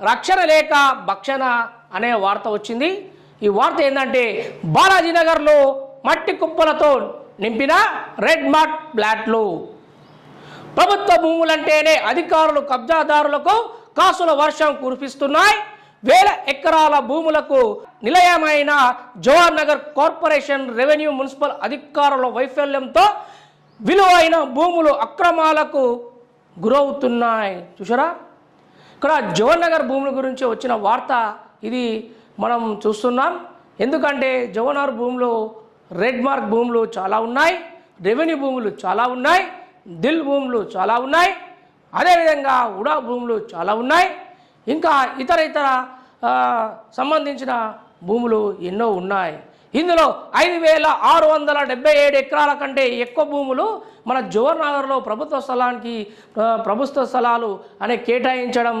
రక్షణ లేక భక్షణ అనే వార్త వచ్చింది. ఈ వార్త ఏంటంటే బాలాజీనగర్లో మట్టి కుప్పలతో నింపిన రెడ్ మార్క్ ప్లాట్లు. ప్రభుత్వ భూములంటేనే అధికారులు కబ్జాదారులకు కాసుల వర్షం కురిపిస్తున్నాయి. వేల ఎకరాల భూములకు నిలయమైన Jawahar Nagar corporation revenue municipal అధికారుల వైఫల్యంతో విలువైన భూములు అక్రమాలకు గురవుతున్నాయి. చూసారా, ఇక్కడ జవహర్ నగర్ భూముల గురించి వచ్చిన వార్త ఇది మనం చూస్తున్నాం. ఎందుకంటే జవహర్ నగర్ భూములు రెడ్ మార్క్ భూములు చాలా ఉన్నాయి, రెవెన్యూ భూములు చాలా ఉన్నాయి, దిల్ భూములు చాలా ఉన్నాయి, అదేవిధంగా ఉడా భూములు చాలా ఉన్నాయి, ఇంకా ఇతర సంబంధించిన భూములు ఎన్నో ఉన్నాయి. ఇందులో 5,677 ఎకరాల కంటే ఎక్కువ భూములు మన జవహర్ నగర్లో ప్రభుత్వ స్థలానికి ప్రభుత్వ స్థలాలు అనే కేటాయించడం